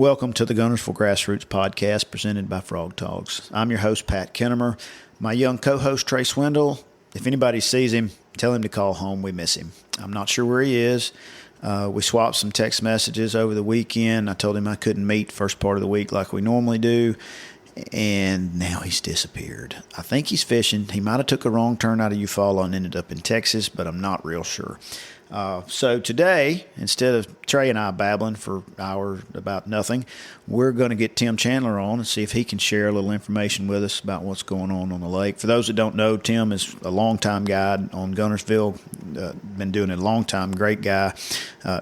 Welcome to the Guntersville Grassroots Podcast presented by Frog Talks. I'm your host, Pat Kinnemer. My young co-host, Trey Swindle. If anybody sees him, tell him to call home. We miss him. I'm not sure where he is. We swapped some text messages over the weekend. I told him I couldn't meet first part of the week like we normally do, and now he's disappeared. I think he's fishing. He might have took a wrong turn out of Eufaula and ended up in Texas, but I'm not real sure. So today, instead of Trey and I babbling for hours about nothing, we're going to get Tim Chandler on and see if he can share a little information with us about what's going on the lake. For those that don't know, Tim is a longtime guide on Guntersville, been doing it a long time, great guy,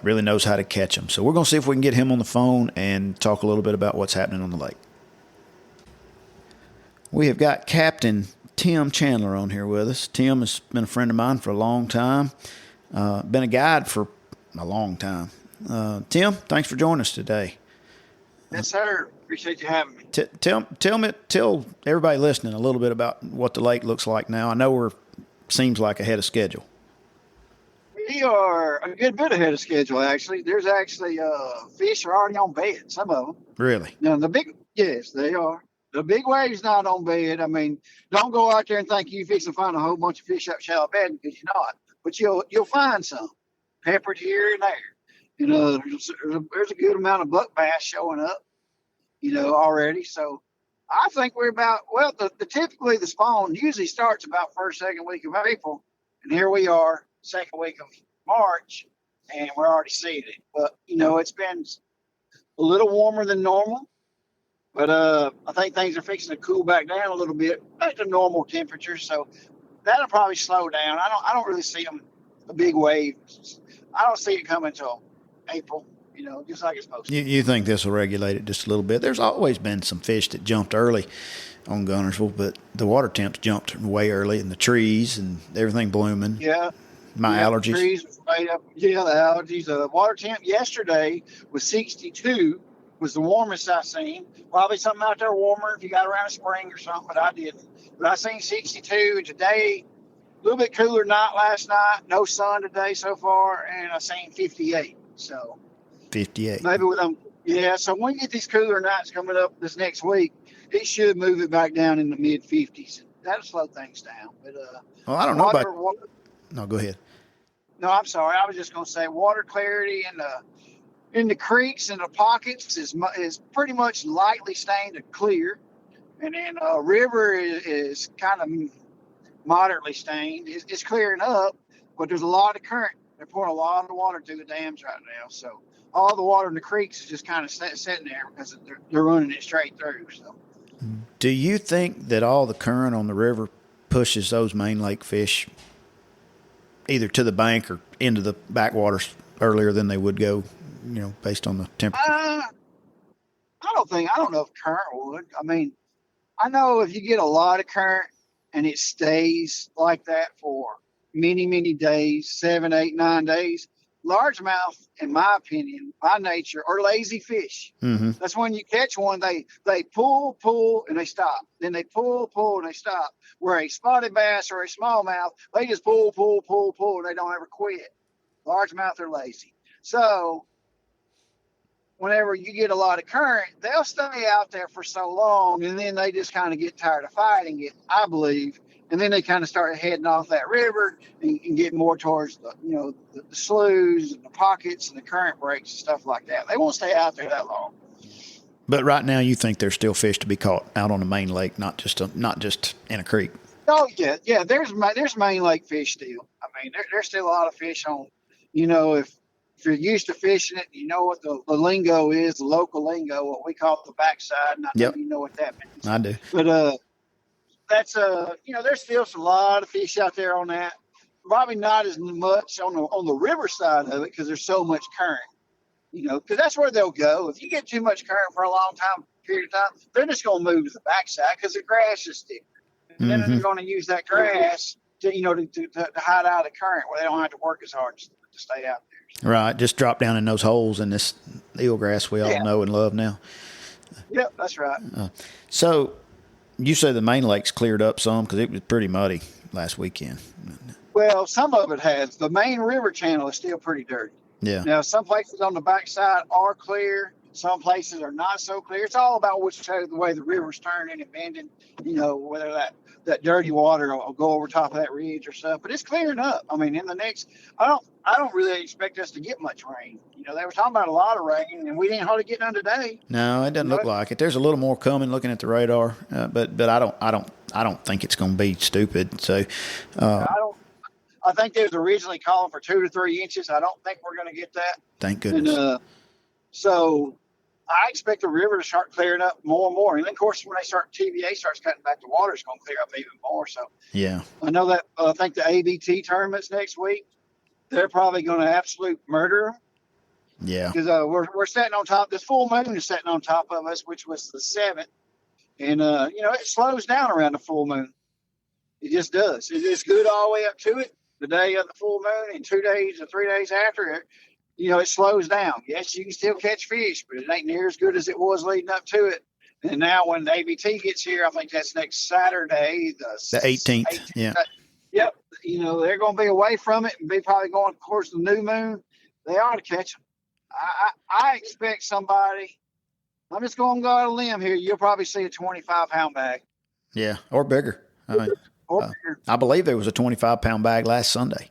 really knows how to catch them. So we're going to see if we can get him on the phone and talk a little bit about what's happening on the lake. We have got Captain Tim Chandler on here with us. Tim has been a friend of mine for a long time. Been a guide for a long time. Tim, thanks for joining us today. Yes, sir. Appreciate you having me. Tell everybody listening a little bit about what the lake looks like now. I know seems like ahead of schedule. We are a good bit ahead of schedule, actually. There's actually fish are already on bed, some of them. Really? Now, yes, they are. The big wave's not on bed. I mean, don't go out there and think you fix to find a whole bunch of fish up shallow bed, because you're not. But you'll find some peppered here and there. You know, there's a good amount of buck bass showing up, already. So I think we're about, typically the spawn usually starts about first, second week of April. And here we are, second week of March, and we're already seeing it. But, it's been a little warmer than normal. But I think things are fixing to cool back down a little bit, back to normal temperatures. So that'll probably slow down. I don't really see a big wave. I don't see it coming until April, just like it's supposed to. You think this will regulate it just a little bit? There's always been some fish that jumped early on Guntersville, but the water temps jumped way early, and the trees and everything blooming. Yeah. Allergies. The trees were made up. Yeah, the allergies. The water temp yesterday was 62. Was the warmest I seen. Probably something out there warmer if you got around a spring or something, but I didn't. But I seen 62, and today, a little bit cooler night last night. No sun today so far, and I seen 58. So 58. Maybe with them. Yeah. So when we get these cooler nights coming up this next week, it should move it back down in the mid 50s. That'll slow things down. But well, I don't know about. No, go ahead. No, I'm sorry. I was just going to say water clarity in the creeks and the pockets is pretty much lightly stained to clear. And then river is kind of moderately stained. It's clearing up, but there's a lot of current. They're pouring a lot of water through the dams right now. So all the water in the creeks is just kind of sitting there because they're running it straight through. So, do you think that all the current on the river pushes those main lake fish either to the bank or into the backwaters earlier than they would go, based on the temperature? I don't know if current would. I mean, I know if you get a lot of current and it stays like that for many, many days, 7, 8, 9 days, largemouth, in my opinion, by nature, are lazy fish. Mm-hmm. That's when you catch one, they pull, and they stop. Then they pull, and they stop. Where a spotted bass or a smallmouth, they just pull, and they don't ever quit. Largemouth are lazy. So whenever you get a lot of current, they'll stay out there for so long, and then they just kind of get tired of fighting it, I believe, and then they kind of start heading off that river and get more towards the sloughs and the pockets and the current breaks and stuff like that. They won't stay out there that long. But right now, you think there's still fish to be caught out on the main lake, not just in a creek. Oh yeah. There's main lake fish still. I mean, there's still a lot of fish on. If you're used to fishing it, you know what the lingo is, the local lingo, what we call the backside, and I know you know what that means. I do. But that's there's still a lot of fish out there on that. Probably not as much on the river side of it because there's so much current. Because that's where they'll go. If you get too much current for a long period of time, they're just going to move to the backside because the grass is thicker. And then they're going to use that grass to hide out of the current where they don't have to work as hard to stay out there. Right, just drop down in those holes in this eelgrass we all know and love now. Yep, that's right. So you say the main lake's cleared up some because it was pretty muddy last weekend. Well, some of it has. The main river channel is still pretty dirty. Yeah. Now, some places on the backside are clear, Some places are not so clear. It's all about the way the river's turning and bending. Whether that dirty water will go over top of that ridge or stuff. But it's clearing up. I mean, in the next, I don't really expect us to get much rain. They were talking about a lot of rain, and we didn't hardly get none today. No, it doesn't look like it. There's a little more coming. Looking at the radar, but I don't think it's going to be stupid. So, I think they was originally calling for 2 to 3 inches. I don't think we're going to get that. Thank goodness. And, so I expect the river to start clearing up more and more. And then, of course, when TVA starts cutting back, the water's going to clear up even more. So yeah, I know that. I think the ABT tournaments next week, they're probably going to absolute murder them. Yeah, because we're sitting on top. This full moon is sitting on top of us, which was the 7th, and it slows down around the full moon. It just does. It's good all the way up to it, the day of the full moon, and 2 days or 3 days after it. It slows down. Yes, you can still catch fish, but it ain't near as good as it was leading up to it. And now when the ABT gets here, I think that's next Saturday, the 18th. Yeah. Yep. They're going to be away from it and be probably going towards the new moon. They ought to catch them. I expect somebody. I'm just going to go out on a limb here. You'll probably see a 25-pound bag. Yeah, or bigger. I believe there was a 25-pound bag last Sunday.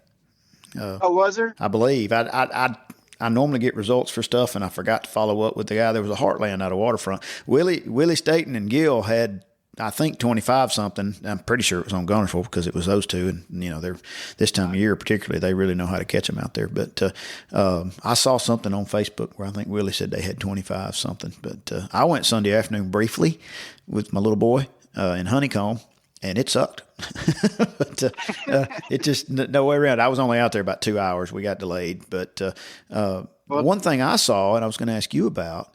Was there? I believe. I normally get results for stuff, and I forgot to follow up with the guy. There was a Heartland out of Waterfront. Willie Staten and Gill had, I think, 25 something. I'm pretty sure it was on Guntersville because it was those two, and they're this time of year particularly, they really know how to catch them out there. But I saw something on Facebook where I think Willie said they had 25 something. But I went Sunday afternoon briefly with my little boy in Honeycomb, and it sucked. But it just no way around. I was only out there about 2 hours. We got delayed. But one thing I saw, and I was going to ask you about,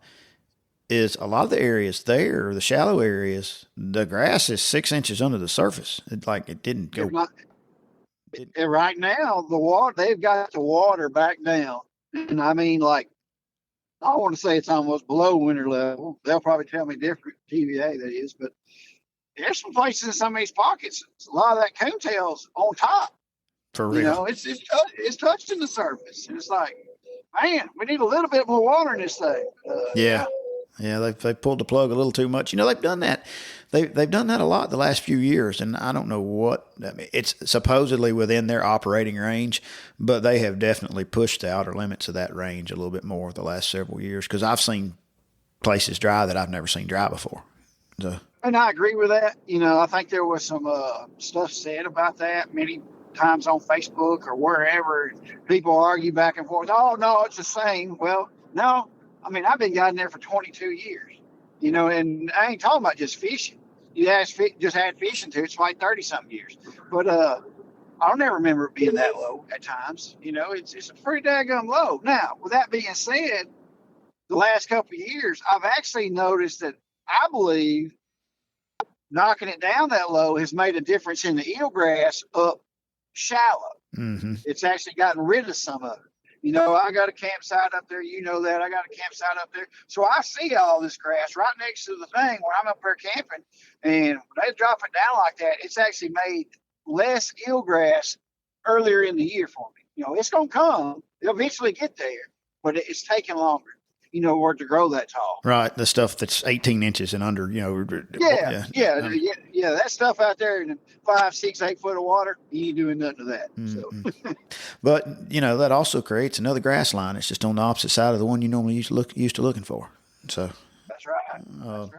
is a lot of the areas there, the shallow areas, the grass is 6 inches under the surface. It didn't go. Right now, the water, they've got the water back down. And I mean, I want to say it's almost below winter level. They'll probably tell me different, TVA that is, but there's some places in some of these pockets, a lot of that coontail's on top. For real. It's touching the surface. And it's like, man, we need a little bit more water in this thing. Yeah, they pulled the plug a little too much. They've done that. They've done that a lot the last few years, and I don't know what. I mean, it's supposedly within their operating range, but they have definitely pushed the outer limits of that range a little bit more the last several years. Because I've seen places dry that I've never seen dry before. So. And I agree with that. I think there was some stuff said about that many times on Facebook or wherever. People argue back and forth. Oh, no, it's the same. Well, no. I mean, I've been guiding there for 22 years, and I ain't talking about just fishing. Just add fishing to it. It's like 30-something years. But I don't ever remember it being that low at times. It's a pretty daggum low. Now, with that being said, the last couple of years, I've actually noticed that I believe knocking it down that low has made a difference in the eelgrass up shallow. Mm-hmm. It's actually gotten rid of some of it. I got a campsite up there. That I got a campsite up there. So I see all this grass right next to the thing where I'm up there camping. And when they drop it down like that, it's actually made less eelgrass earlier in the year for me. It's going to come. It'll eventually get there, but it's taking longer. Or to grow that tall. Right, the stuff that's 18 inches and under, Yeah. That stuff out there in 5, 6, 8 foot of water, you ain't doing nothing to that. Mm-hmm. So. But that also creates another grass line. It's just on the opposite side of the one you normally used to looking for. So that's right.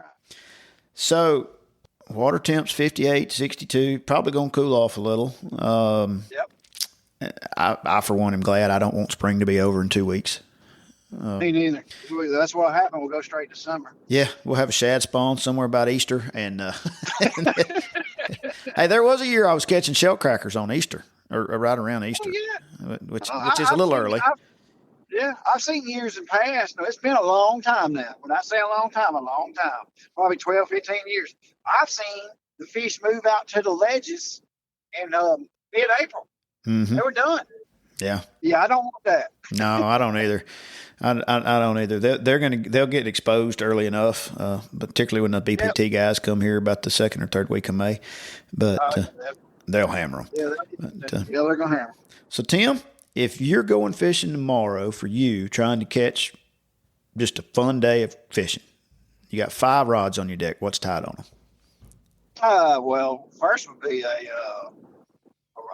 So water temps 58, 62, probably going to cool off a little. Yep. I for one am glad I don't want spring to be over in 2 weeks. Me neither. That's what happened. We'll go straight to summer. Yeah, we'll have a shad spawn somewhere about Easter. And hey, there was a year I was catching shell crackers on Easter, or right around Easter, which is a little early. I've seen years in past. No, it's been a long time now. When I say a long time, probably 12, 15 years. I've seen the fish move out to the ledges in mid-April. Mm-hmm. They were done. Yeah. Yeah, I don't want that. No, I don't either. I don't either. They'll get exposed early enough, particularly when the BPT guys come here about the 2nd or 3rd week of May. But they'll hammer them. They're gonna hammer. So Tim, if you're going fishing tomorrow for you, trying to catch just a fun day of fishing. You got 5 rods on your deck. What's tied on them? Well, first would be a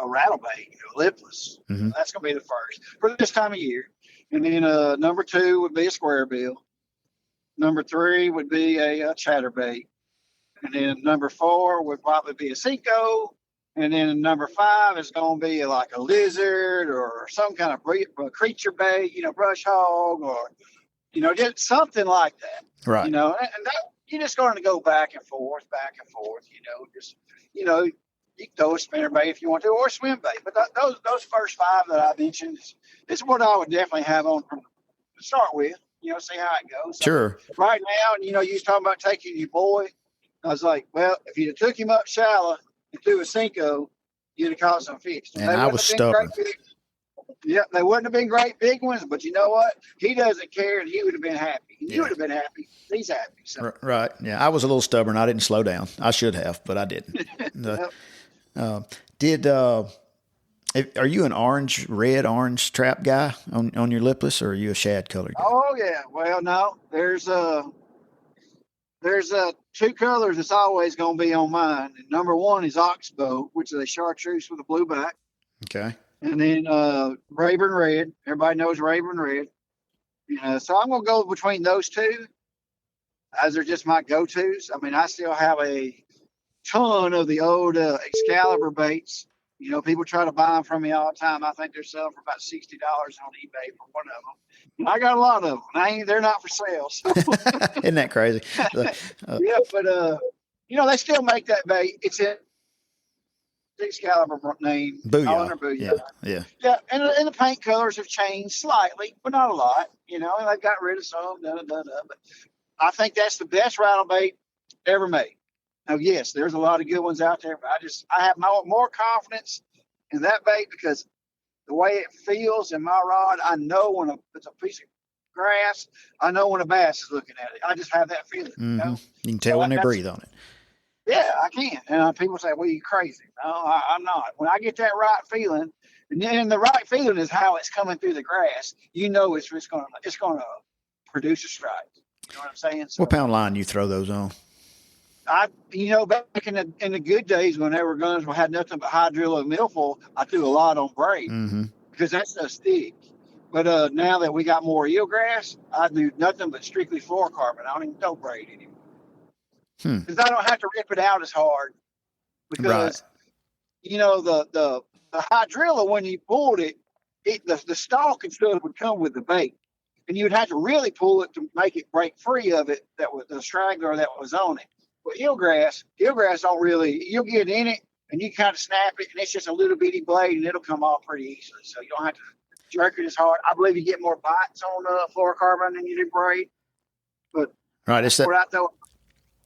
rattlebait, lipless. Mm-hmm. That's going to be the first for this time of year. And then number 2 would be a square bill. Number 3 would be a chatterbait. And then number 4 would probably be a Cinco. And then number 5 is going to be like a lizard or some kind of creature bait, brush hog or, just something like that. Right. And that, you're just going to go back and forth, you can throw a spinner bait if you want to, or a swim bait. But those first 5 that I mentioned is what I would definitely have on from to start with, see how it goes. So sure. Right now, you was talking about taking your boy. I was like, well, if you'd have took him up shallow and threw a Cinco, you'd have caught some fish. And I was stubborn. Yeah, they wouldn't have been great big ones, but you know what? He doesn't care, and he would have been happy. And you would have been happy. He's happy. So. Right. Yeah, I was a little stubborn. I didn't slow down. I should have, but I didn't. Are you an red-orange trap guy on your lipless, or are you a shad color guy? Oh yeah. Well, no. There's 2 colors that's always going to be on mine. And number 1 is oxbow, which is a chartreuse with a blue back. Okay. And then Rayburn red. Everybody knows Rayburn red. So I'm going to go between those 2, as they're just my go-tos. I mean, I still have a ton of the old Excalibur baits. People try to buy them from me all the time. I think they're selling for about $60 on eBay for one of them. And I got a lot of them. They're not for sale. So. Isn't that crazy? Yeah, but they still make that bait. It's in Excalibur name. Booyah. Yeah. Yeah, and the paint colors have changed slightly, but not a lot. And they've got rid of some. But I think that's the best rattle bait ever made. Now, yes, there's a lot of good ones out there, but I have more confidence in that bait because the way it feels in my rod, I know when it's a piece of grass, I know when a bass is looking at it. I just have that feeling. Mm-hmm. You can tell when they breathe on it. Yeah, I can. And people say, well, you're crazy. No, I'm not. When I get that right feeling, and the right feeling is how it's coming through the grass, it's going to produce a strike. You know what I'm saying? So, what pound line you throw those on? Back in the good days when our guns had nothing but hydrilla and milfoil, I threw a lot on braid because that's a stick. But now that we got more eelgrass, I do nothing but strictly fluorocarbon. I don't even throw braid anymore because I don't have to rip it out as hard. Because the hydrilla, when you pulled it, the stalk and stuff would come with the bait, and you'd have to really pull it to make it break free of it. That was the straggler that was on it. But eelgrass don't really, you'll get in it and you kind of snap it and it's just a little bitty blade and it'll come off pretty easily. So you don't have to jerk it as hard. I believe you get more bites on fluorocarbon than you do braid. But right, it's the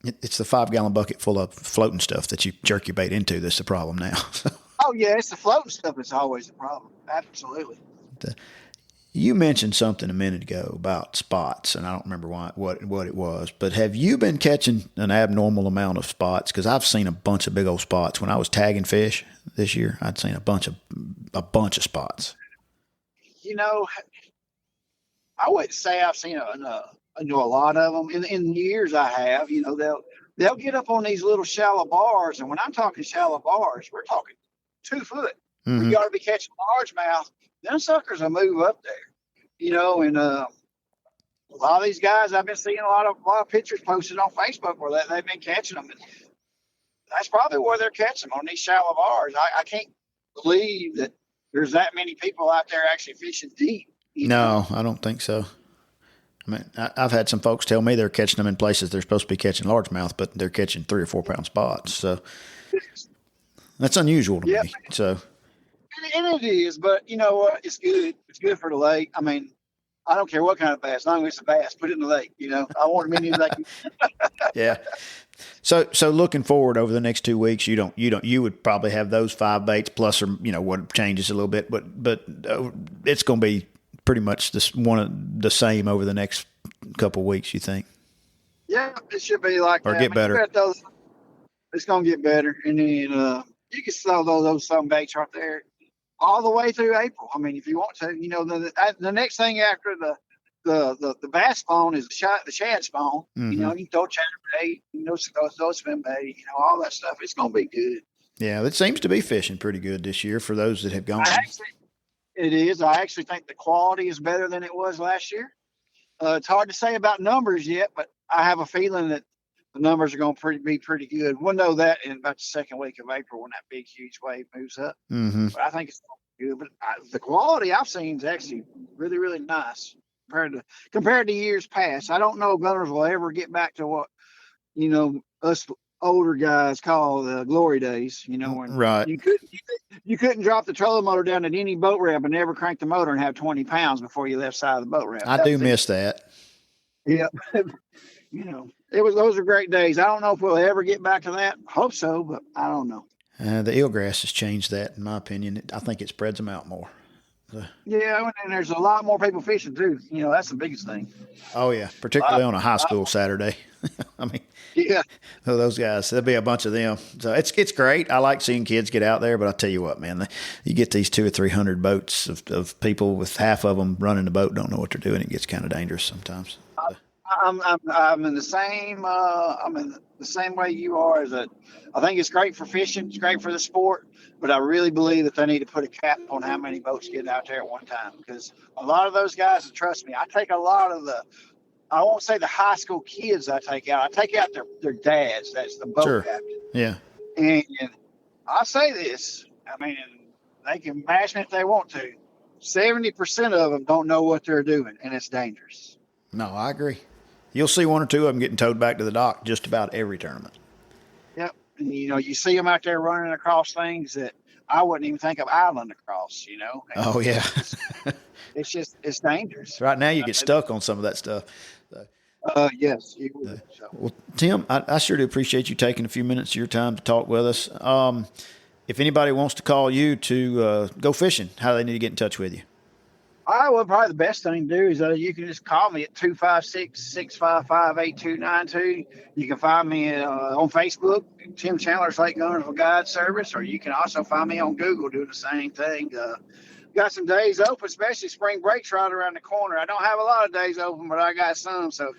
5-gallon bucket full of floating stuff that you jerk your bait into that's the problem now. Oh yeah, it's the floating stuff that's always the problem. Absolutely. You mentioned something a minute ago about spots, and I don't remember what it was, but have you been catching an abnormal amount of spots? Because I've seen a bunch of big old spots. When I was tagging fish this year, I'd seen a bunch of spots. I wouldn't say I've seen a lot of them. In years I have. They'll get up on these little shallow bars, and when I'm talking shallow bars, we're talking 2 foot. Mm-hmm. You got to be catching largemouth. Them suckers will move up there, and a lot of these guys, I've been seeing a lot of pictures posted on Facebook where they've been catching them. And that's probably where they're catching them, on these shallow bars. I can't believe that there's that many people out there actually fishing deep. No, I don't think so. I mean, I've had some folks tell me they're catching them in places they're supposed to be catching largemouth, but they're catching 3 or 4 pound spots. So that's unusual to me. So. And it is, but you know what? It's good. It's good for the lake. I mean, I don't care what kind of bass. As long as it's a bass, put it in the lake. I want as many as I can. Yeah. So looking forward over the next 2 weeks, you would probably have those 5 baits plus, or what changes a little bit, but it's going to be pretty much the same over the next couple of weeks. You think? Yeah, it should be like or that. Get better. It's going to get better, and then you can sell those some baits right there all the way through April. I mean, if you want to, the next thing after the bass spawn is the shad spawn. Mm-hmm. You can throw chatterbait, throw spin bait, all that stuff. It's gonna be good. Yeah, it seems to be fishing pretty good this year for those that have gone. It is. I actually think the quality is better than it was last year. It's hard to say about numbers yet, but I have a feeling that the numbers are going to be pretty good. We'll know that in about the second week of April when that big, huge wave moves up. Mm-hmm. But I think it's good. But the quality I've seen is actually really, really nice compared to years past. I don't know if Gunners will ever get back to what us older guys call the glory days. When right. You couldn't drop the trolling motor down at any boat ramp and never crank the motor and have 20 pounds before you left side of the boat ramp. I do miss that. Yeah. Those are great days. I don't know if we'll ever get back to that. Hope so, but I don't know. The eelgrass has changed that, in my opinion. I think it spreads them out more. Yeah, and there's a lot more people fishing too. That's the biggest thing. Oh yeah, particularly on a high school Saturday. I mean, yeah, those guys. There'll be a bunch of them. So it's great. I like seeing kids get out there, but I'll tell you what, man, you get these 200 or 300 boats of people with half of them running the boat, don't know what they're doing. It gets kind of dangerous sometimes. I'm in the same way you are. I think it's great for fishing. It's great for the sport, but I really believe that they need to put a cap on how many boats get out there at one time, because a lot of those guys, and trust me, I take a lot of I won't say the high school kids I take out their dads. That's the boat sure. captain. Yeah. And I'll say this, they can bash me if they want to. 70% of them don't know what they're doing, and it's dangerous. No, I agree. You'll see one or two of them getting towed back to the dock just about every tournament. Yep. And, you see them out there running across things that I wouldn't even think of idling across, And oh, yeah. it's dangerous. Right now you get stuck on some of that stuff. Yes. You would. Well, Tim, I sure do appreciate you taking a few minutes of your time to talk with us. If anybody wants to call you to go fishing, how do they need to get in touch with you? Probably the best thing to do is you can just call me at 256-655-8292. You can find me on Facebook, Tim Chandler's Lake Guntersville Guide Service, or you can also find me on Google doing the same thing. Got some days open, especially spring break's right around the corner. I don't have a lot of days open, but I got some. So if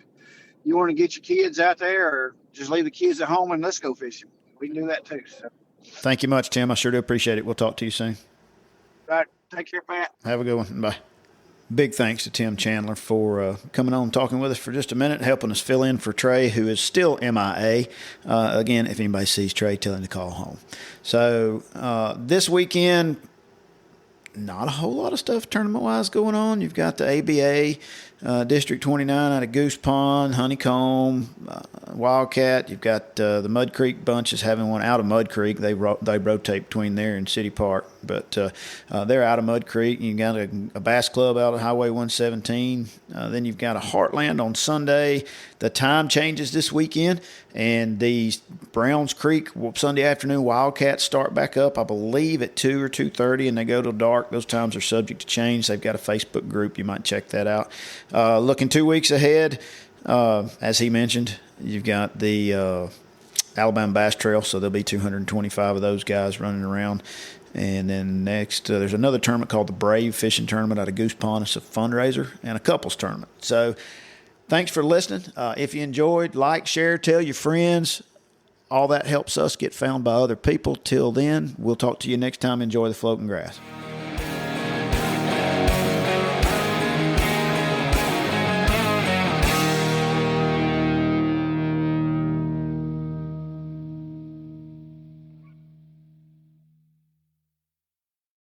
you want to get your kids out there or just leave the kids at home and let's go fishing, we can do that too. So. Thank you much, Tim. I sure do appreciate it. We'll talk to you soon. All right. Take care, Pat. Have a good one. Bye. Big thanks to Tim Chandler for coming on and talking with us for just a minute, helping us fill in for Trey, who is still MIA. Again, if anybody sees Trey, tell him to call home. So this weekend, not a whole lot of stuff tournament-wise going on. You've got the ABA District 29 out of Goose Pond, Honeycomb, Wildcat. You've got the Mud Creek bunch is having one out of Mud Creek. They rotate between there and City Park, but they're out of Mud Creek. You got a bass club out of Highway 117. Then you've got a Heartland on Sunday. The time changes this weekend, and the Browns Creek Sunday afternoon Wildcats start back up, I believe, at 2 or 2:30, and they go till dark. Those times are subject to change. They've got a Facebook group. You might check that out. Looking 2 weeks ahead, as he mentioned, you've got the Alabama Bass Trail, so there'll be 225 of those guys running around. And then next, there's another tournament called the Brave Fishing Tournament out of Goose Pond. It's a fundraiser and a couples tournament. So thanks for listening. If you enjoyed, like, share, tell your friends. All that helps us get found by other people. Till then, we'll talk to you next time. Enjoy the floating grass.